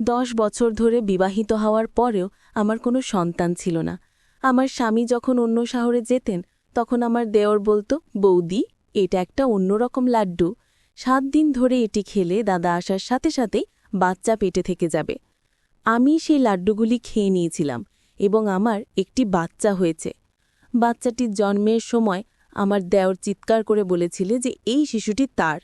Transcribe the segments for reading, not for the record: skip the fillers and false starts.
10 বছর ধরে বিবাহিত হওয়ার পরেও আমার কোনো সন্তান ছিল না। আমার স্বামী যখন অন্য শহরে যেতেন তখন আমার দেওর বলতো, বৌদি, এটা একটা অন্যরকম লাড্ডু, 7 দিন ধরে এটি খেলে দাদা আসার সাথে সাথেই বাচ্চা পেটে থেকে যাবে। আমি সেই লাড্ডুগুলি খেয়ে নিয়েছিলাম এবং আমার একটি বাচ্চা হয়েছে। বাচ্চাটির জন্মের সময় আমার দেওর চিৎকার করে বলেছিল যে এই শিশুটি তার।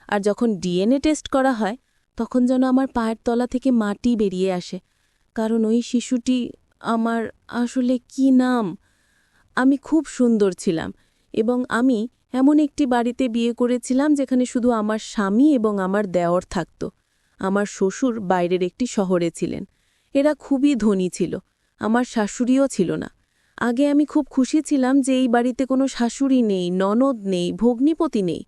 আর যখন ডিএনএ টেস্ট করা হয় তখন যেন আমার পায়ের তলা থেকে মাটি বেরিয়ে আসে, কারণ ওই শিশুটি আমার আসলে কি নাম। আমি খুব সুন্দর ছিলাম এবং আমি এমন একটি বাড়িতে বিয়ে করেছিলাম যেখানে শুধু আমার স্বামী এবং আমার দেওর থাকত। আমার শ্বশুর বাইরের একটি শহরে ছিলেন। এরা খুবই ধনী ছিল। আমার শাশুড়িও ছিল না। আগে আমি খুব খুশি ছিলাম যে এই বাড়িতে কোনো শাশুড়ি নেই, ননদ নেই, ভগ্নিপতি নেই।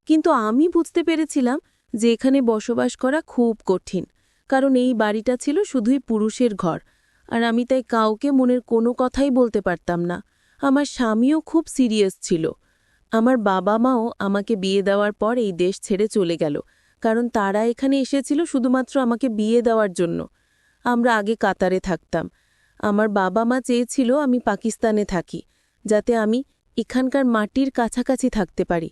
কিন্তু আমি বুঝতে পেরেছিলাম যে এখানে বসবাস করা খুব কঠিন, কারণ এই বাড়িটা ছিল শুধুই পুরুষের ঘর, আর আমি তাই কাউকে মনের কোনো কথাই বলতে পারতাম না। আমার স্বামীও খুব সিরিয়াস ছিল। আমার বাবা মাও আমাকে বিয়ে দেওয়ার পর এই দেশ ছেড়ে চলে গেল, কারণ তারা এখানে এসেছিল শুধুমাত্র আমাকে বিয়ে দেওয়ার জন্য। আমরা আগে কাতারে থাকতাম। আমার বাবা মা চেয়েছিল আমি পাকিস্তানে থাকি, যাতে আমি এখানকার মাটির কাছাকাছি থাকতে পারি।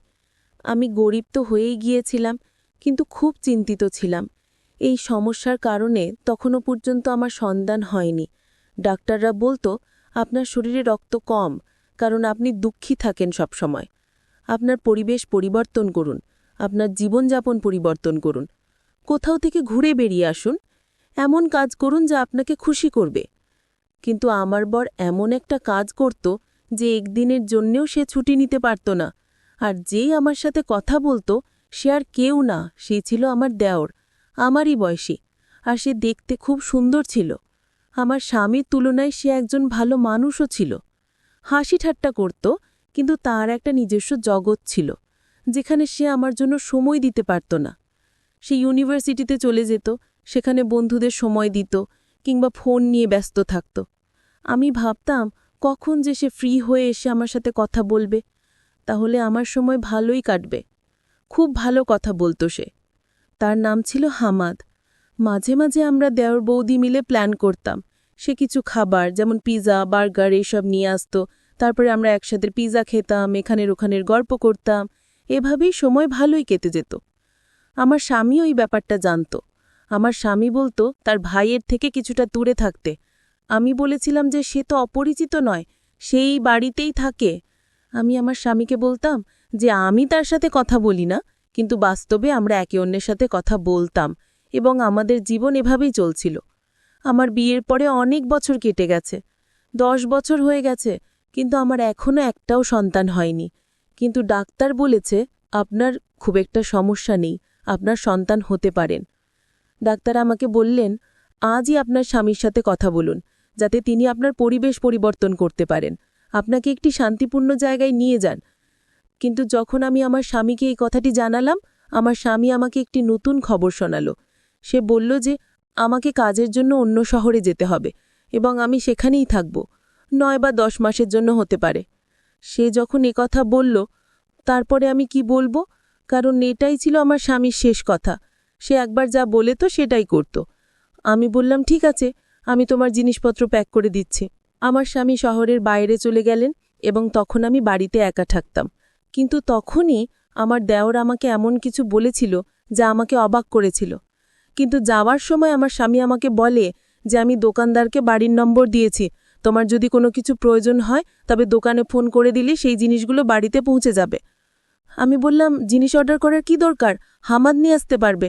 আমি গরিব তো হয়েই গিয়েছিলাম, কিন্তু খুব চিন্তিত ছিলাম। এই সমস্যার কারণে তখনও পর্যন্ত আমার সন্তান হয়নি। ডাক্তাররা বলতো, আপনার শরীরে রক্ত কম, কারণ আপনি দুঃখী থাকেন সবসময়। আপনার পরিবেশ পরিবর্তন করুন, আপনার জীবনযাপন পরিবর্তন করুন, কোথাও থেকে ঘুরে বেরিয়ে আসুন, এমন কাজ করুন যা আপনাকে খুশি করবে। কিন্তু আমার বর এমন একটা কাজ করত যে একদিনের জন্যেও সে ছুটি নিতে পারত না। আর যেই আমার সাথে কথা বলতো সে আর কেউ না, সে ছিল আমার দেওর, আমারই বয়সী। আর সে দেখতে খুব সুন্দর ছিল। আমার স্বামীর তুলনায় সে একজন ভালো মানুষও ছিল। হাসি ঠাট্টা করত, কিন্তু তার একটা নিজস্ব জগৎ ছিল যেখানে সে আমার জন্য সময় দিতে পারত না। সে ইউনিভার্সিটিতে চলে যেত, সেখানে বন্ধুদের সময় দিত, কিংবা ফোন নিয়ে ব্যস্ত থাকত। আমি ভাবতাম কখন যে সে ফ্রি হয়ে এসে আমার সাথে কথা বলবে, তাহলে আমার সময় ভালোই কাটবে। খুব ভালো কথা বলতো সে। তার নাম ছিল হামাদ। মাঝে মাঝে আমরা দেওর বৌদি মিলে প্ল্যান করতাম। সে কিছু খাবার যেমন পিৎজা, বার্গার এইসব নিয়ে আসত। তারপরে আমরা একসাথে পিৎজা খেতাম, এখানের ওখানের গল্প করতাম। এভাবেই সময় ভালোই কেটে যেত। আমার স্বামী ওই ব্যাপারটা জানত। আমার স্বামী বলতো তার ভাইয়ের থেকে কিছুটা দূরে থাকতে। আমি বলেছিলাম যে সে তো অপরিচিত নয়, সেই বাড়িতেই থাকে। আমি আমার স্বামীকে বলতাম যে আমি তার সাথে কথা বলি না, কিন্তু বাস্তবে আমরা একে অন্যের সাথে কথা বলতাম এবং আমাদের জীবন এভাবেই চলছিল। আমার বিয়ের পরে অনেক বছর কেটে গেছে, 10 বছর হয়ে গেছে, কিন্তু আমার এখনও একটাও সন্তান হয়নি। কিন্তু ডাক্তার বলেছে আপনার খুব একটা সমস্যা নেই, আপনার সন্তান হতে পারেন। ডাক্তার আমাকে বললেন, আজই আপনার স্বামীর সাথে কথা বলুন, যাতে তিনি আপনার পরিবেশ পরিবর্তন করতে পারেন, আপনাকে একটি শান্তিপূর্ণ জায়গায় নিয়ে যান। কিন্তু যখন আমি আমার স্বামীকে এই কথাটি জানালাম, আমার স্বামী আমাকে একটি নতুন খবর শোনাল। সে বলল যে আমাকে কাজের জন্য অন্য শহরে যেতে হবে এবং আমি সেখানেই থাকব, 9 বা 10 মাসের জন্য হতে পারে। সে যখন কথা বলল, তারপরে আমি কি বলবো, কারণ এটাই ছিল আমার স্বামীর শেষ কথা। সে একবার যা বলে তো সেটাই করত। আমি বললাম, ঠিক আছে, আমি তোমার জিনিসপত্র প্যাক করে দিচ্ছি। আমার স্বামী শহরের বাইরে চলে গেলেন এবং তখন আমি বাড়িতে একা থাকতাম। কিন্তু তখনই আমার দেওর আমাকে এমন কিছু বলেছিল যা আমাকে অবাক করেছিল। কিন্তু যাওয়ার সময় আমার স্বামী আমাকে বলে যে আমি দোকানদারকে বাড়ির নম্বর দিয়েছি, তোমার যদি কোনো কিছু প্রয়োজন হয় তবে দোকানে ফোন করে দিলে সেই জিনিসগুলো বাড়িতে পৌঁছে যাবে। আমি বললাম, জিনিস অর্ডার করার কি দরকার, হামাদ নিয়ে আসতে পারবে।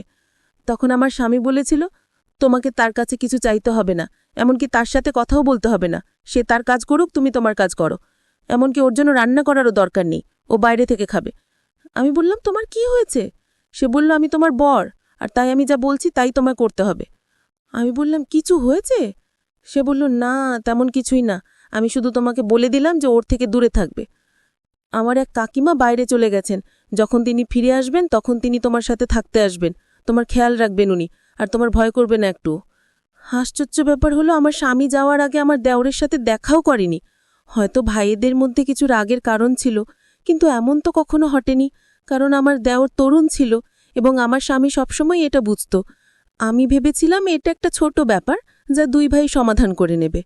তখন আমার স্বামী বলেছিল, তোমাকে তার কাছে কিছু চাইতে হবে না, এমনকি তার সাথে কথাও বলতে হবে না। সে তার কাজ করুক, তুমি তোমার কাজ করো। এমনকি ওর জন্য রান্না করারও দরকার নেই, ও বাইরে থেকে খাবে। আমি বললাম, তোমার কি হয়েছে? সে বলল, আমি তোমার বর, আর তাই আমি যা বলছি তাই তোমার করতে হবে। আমি বললাম, কিছু হয়েছে? সে বলল, না, তেমন কিছুই না, আমি শুধু তোমাকে বলে দিলাম যে ওর থেকে দূরে থাকবে। আমার এক কাকিমা বাইরে চলে গেছেন, যখন তিনি ফিরে আসবেন তখন তিনি তোমার সাথে থাকতে আসবেন, তোমার খেয়াল রাখবেন উনি, আর তোমার ভয় করবে না একটু। আশ্চর্য ব্যাপার হলো, আমার স্বামী যাওয়ার আগে আমার দেওরের সাথে দেখাও করেনি। হয়তো ভাইয়েদের মধ্যে কিছু রাগের কারণ ছিল, কিন্তু এমন তো কখনো হটেনি, কারণ আমার দেওর তরুণ ছিল এবং আমার স্বামী সবসময় এটা বুঝত। আমি ভেবেছিলাম এটা একটা ছোট ব্যাপার যা দুই ভাই সমাধান করে নেবে,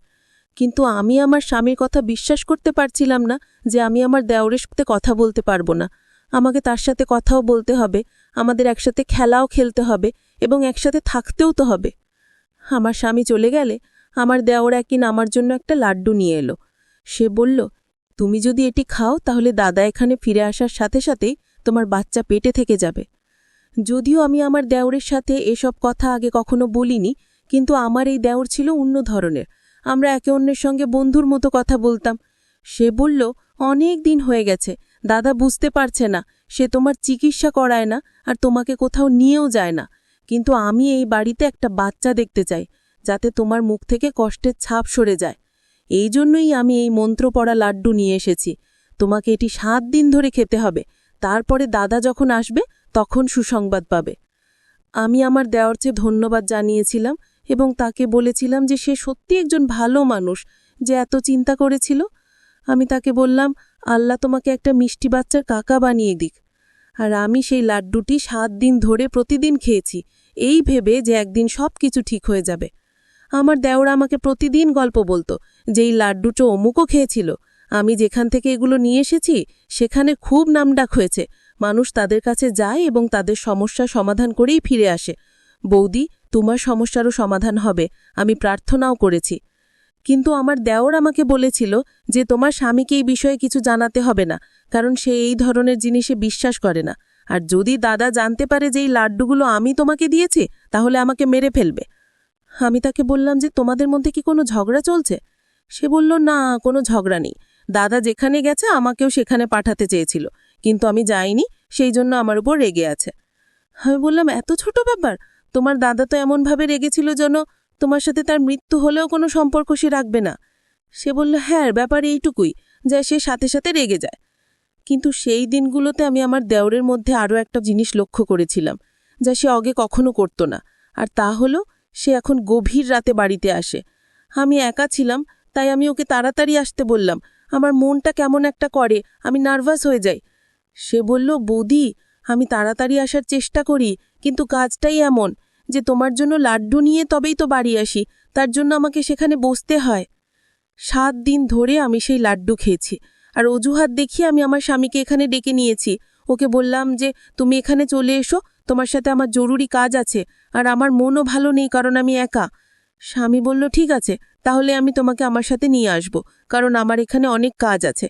কিন্তু আমি আমার স্বামীর কথা বিশ্বাস করতে পারছিলাম না যে আমি আমার দেওরের সাথে কথা বলতে পারবো না। আমাকে তার সাথে কথাও বলতে হবে, আমাদের একসাথে খেলাও খেলতে হবে এবং একসাথে থাকতেও তো হবে। আমার স্বামী চলে গেলে আমার দেওর একদিন আমার জন্য একটা লাড্ডু নিয়ে এলো। সে বলল, তুমি যদি এটি খাও তাহলে দাদা এখানে ফিরে আসার সাথে সাথেই তোমার বাচ্চা পেটে থেকে যাবে। যদিও আমি আমার দেওরের সাথে এসব কথা আগে কখনো বলিনি, কিন্তু আমার এই দেওর ছিল অন্য ধরনের। আমরা একে অন্যের সঙ্গে বন্ধুর মতো কথা বলতাম। সে বলল, অনেক দিন হয়ে গেছে, দাদা বুঝতে পারছে না, সে তোমার চিকিৎসা করায় না আর তোমাকে কোথাও নিয়েও যায় না, কিন্তু আমি এই বাড়িতে একটা বাচ্চা দেখতে চাই, যাতে তোমার মুখ থেকে কষ্টের ছাপ সরে যায়। এই জন্যই আমি এই মন্ত্র পড়া লাড্ডু নিয়ে এসেছি। তোমাকে এটি 7 দিন ধরে খেতে হবে, তারপরে দাদা যখন আসবে তখন সুসংবাদ পাবে। আমি আমার দেওরকে ধন্যবাদ জানিয়েছিলাম এবং তাকে বলেছিলাম যে সে সত্যি একজন ভালো মানুষ, যে এত চিন্তা করেছিল। আমি তাকে বললাম, আল্লাহ তোমাকে একটা মিষ্টি বাচ্চার কাকা বানিয়ে দিক। আর আমি সেই লাড্ডুটি 7 দিন ধরে প্রতিদিন খেয়েছি, এই ভেবে যে একদিন সব কিছু ঠিক হয়ে যাবে। আমার দেওর আমাকে প্রতিদিন গল্প বলতো যে এই লাড্ডুটো অমুকও খেয়েছিল, আমি যেখান থেকে এগুলো নিয়ে এসেছি সেখানে খুব নামডাক হয়েছে, মানুষ তাদের কাছে যায় এবং তাদের সমস্যা সমাধান করেই ফিরে আসে। বৌদি, তোমার সমস্যারও সমাধান হবে, আমি প্রার্থনাও করেছি। কিন্তু আমার দেওর আমাকে বলেছিল যে তোমার স্বামীকে এই বিষয়ে কিছু জানাতে হবে না, কারণ সে এই ধরনের জিনিসে বিশ্বাস করে না, আর যদি দাদা জানতে পারে যে এই লাড্ডুগুলো আমি তোমাকে দিয়েছি তাহলে আমাকে মেরে ফেলবে। আমি তাকে বললাম যে তোমাদের মধ্যে কি কোনো ঝগড়া চলছে? সে বলল, না, কোনো ঝগড়া নেই, দাদা যেখানে গেছে আমাকেও সেখানে পাঠাতে চেয়েছিল, কিন্তু আমি যাইনি, সেই জন্য আমার উপর রেগে আছে। আমি বললাম, এত ছোট ব্যাপার? তোমার দাদা তো এমনভাবে রেগেছিল যেন তোমার সাথে তার মৃত্যু হলেও কোনো সম্পর্ক সে রাখবে না। সে বলল, হ্যাঁ, ব্যাপার এইটুকুই, যা সে সাথে সাথে রেগে যায়। কিন্তু সেই দিনগুলোতে আমি আমার দেওরের মধ্যে আরও একটা জিনিস লক্ষ্য করেছিলাম, যা সে আগে কখনো করত না, আর তা হলো সে এখন গভীর রাতে বাড়িতে আসে। আমি একা ছিলাম, তাই আমি ওকে তাড়াতাড়ি আসতে বললাম। আমার মনটা কেমন একটা করে, আমি নার্ভাস হয়ে যাই। সে বলল, বৌদি, আমি তাড়াতাড়ি আসার চেষ্টা করি, কিন্তু কাজটাই এমন যে তোমার জন্য লাড্ডু নিয়ে তবেই তো বাড়ি আসি, তার জন্য আমাকে সেখানে বসতে হয়। 7 দিন ধরে আমি সেই লাড্ডু খেয়েছি, আর অজুহাত দেখিয়ে আমি আমার স্বামীকে এখানে ডেকে নিয়েছি। ওকে বললাম যে তুমি এখানে চলে এসো, তোমার সাথে আমার জরুরি কাজ আছে, আর আমার মনও ভালো নেই কারণ আমি একা। স্বামী বলল, ঠিক আছে, তাহলে আমি তোমাকে আমার সাথে নিয়ে আসব, কারণ আমার এখানে অনেক কাজ আছে।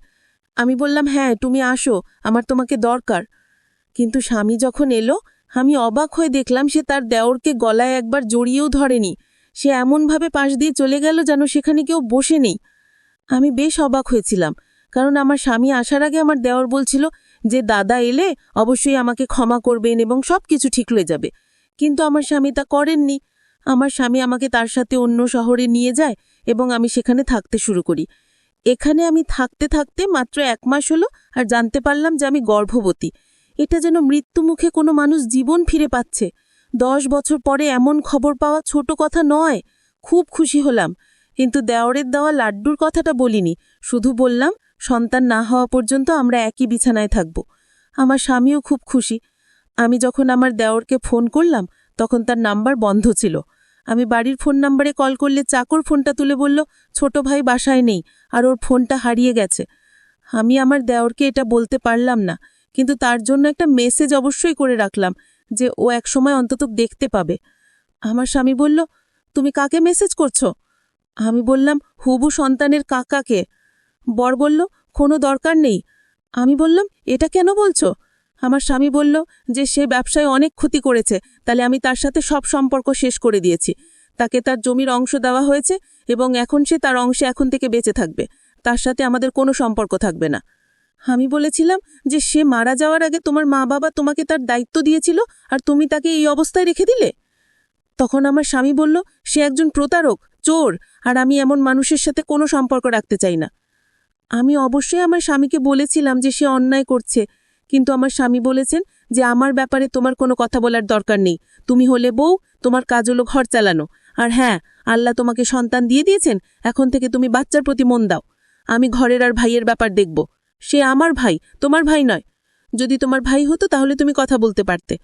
আমি বললাম, হ্যাঁ, তুমি আসো, আমার তোমাকে দরকার। কিন্তু স্বামী যখন এলো, আমি অবাক হয়ে দেখলাম সে তার দেওরকে গলায় একবার জড়িয়েও ধরেনি। সে এমনভাবে পাশ দিয়ে চলে গেল যেন সেখানে কেউ বসে নেই। আমি বেশ অবাক হয়েছিলাম, কারণ আমার স্বামী আসার আগে আমার দেওর বলছিল যে দাদা এলে অবশ্যই আমাকে ক্ষমা করবেন এবং সব কিছু ঠিক হয়ে যাবে, কিন্তু আমার স্বামী তা করেননি। আমার স্বামী আমাকে তার সাথে অন্য শহরে নিয়ে যায় এবং আমি সেখানে থাকতে শুরু করি। এখানে আমি থাকতে থাকতে মাত্র 1 মাস হলো আর জানতে পারলাম যে আমি গর্ভবতী। এটা যেন মৃত্যুমুখে কোনো মানুষ জীবন ফিরে পাচ্ছে। 10 বছর পরে এমন খবর পাওয়া ছোট কথা নয়। খুব খুশি হলাম, কিন্তু দেওরের দেওয়া লাড্ডুর কথাটা বলিনি, শুধু বললাম সন্তান না হওয়া পর্যন্ত আমরা একই বিছানায় থাকব। আমার স্বামীও খুব খুশি। আমি যখন আমার দেওরকে ফোন করলাম তখন তার নাম্বার বন্ধ ছিল। আমি বাড়ির ফোন নাম্বারে কল করলে চাকর ফোনটা তুলে বলল ছোট ভাই বাসায় নেই আর ওর ফোনটা হারিয়ে গেছে। আমি আমার দেওরকে এটা বলতে পারলাম না, কিন্তু তার জন্য একটা মেসেজ অবশ্যই করে রাখলাম যে ও একসময় অন্তত দেখতে পাবে। আমার স্বামী বলল, তুমি কাকে মেসেজ করছো? আমি বললাম, হুবু সন্তানের কাকাকে। বর বলল, কোনো দরকার নেই। আমি বললাম, এটা কেন বলছো? আমার স্বামী বলল যে সে ব্যবসায় অনেক ক্ষতি করেছে, তাহলে আমি তার সাথে সব সম্পর্ক শেষ করে দিয়েছি। তাকে তার জমির অংশ দেওয়া হয়েছে এবং এখন সে তার অংশে এখন থেকে বেঁচে থাকবে, তার সাথে আমাদের কোনো সম্পর্ক থাকবে না। আমি বলেছিলাম যে সে মারা যাওয়ার আগে তোমার মা বাবা তোমাকে তার দায়িত্ব দিয়েছিল আর তুমি তাকে এই অবস্থায় রেখে দিলে। তখন আমার স্বামী বলল, সে একজন প্রতারক, চোর, আর আমি এমন মানুষের সাথে কোনো সম্পর্ক রাখতে চাই না। আমি অবশ্যই আমার স্বামীকে বলেছিলাম যে সে অন্যায় করছে, কিন্তু আমার স্বামী বলেছেন যে আমার ব্যাপারে তোমার কোনো কথা বলার দরকার নেই, তুমি হলে বউ, তোমার কাজ হলো ঘর চালানো, আর হ্যাঁ, আল্লাহ তোমাকে সন্তান দিয়ে দিয়েছেন, এখন থেকে তুমি বাচ্চার প্রতি মন দাও। আমি ঘরের আর ভাইয়ের ব্যাপার দেখব। সে আমার ভাই, তোমার ভাই নয়। যদি তোমার ভাই হতো তাহলে তুমি কথা বলতে পারতে।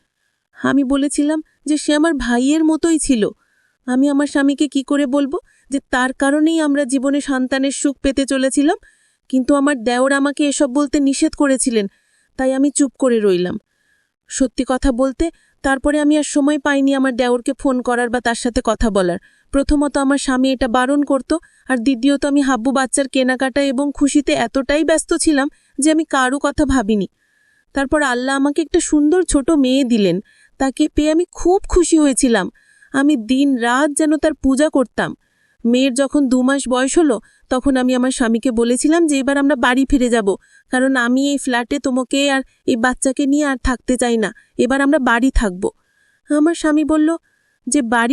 আমি বলেছিলাম যে সে আমার ভাইয়ের মতোই ছিল। আমি আমার স্বামীকে কি করে বলবো যে তার কারণেই আমরা জীবনে সন্তানের সুখ পেতে চলেছিলাম, কিন্তু আমার দেওর আমাকে এসব বলতে নিষেধ করেছিলেন, তাই আমি চুপ করে রইলাম। সত্যি কথা বলতে তারপরে আমি আর সময় পাইনি আমার দেওরকে ফোন করার বা তার সাথে কথা বলার। প্রথমত আমার স্বামী এটা বারণ করত, আর দ্বিতীয়ত আমি হাব্বু বাচ্চার কেনাকাটা এবং খুশিতে এতটাই ব্যস্ত ছিলাম যে আমি কারও কথা ভাবিনি। তারপর আল্লাহ আমাকে একটা সুন্দর ছোট মেয়ে দিলেন। তাকে পেয়ে আমি খুব খুশি হয়েছিলাম। আমি দিন রাত যেন তার পূজা করতাম। মেয়ের যখন 2 মাস বয়স হলো, তখন আমি আমার স্বামীকে বলেছিলাম যে এবার আমরা বাড়ি ফিরে যাব, কারণ আমি এই ফ্ল্যাটে তোমাকে আর এই বাচ্চাকে নিয়ে আর থাকতে চাই না, এবার আমরা বাড়ি থাকব। আমার স্বামী বলল যে বাড়ি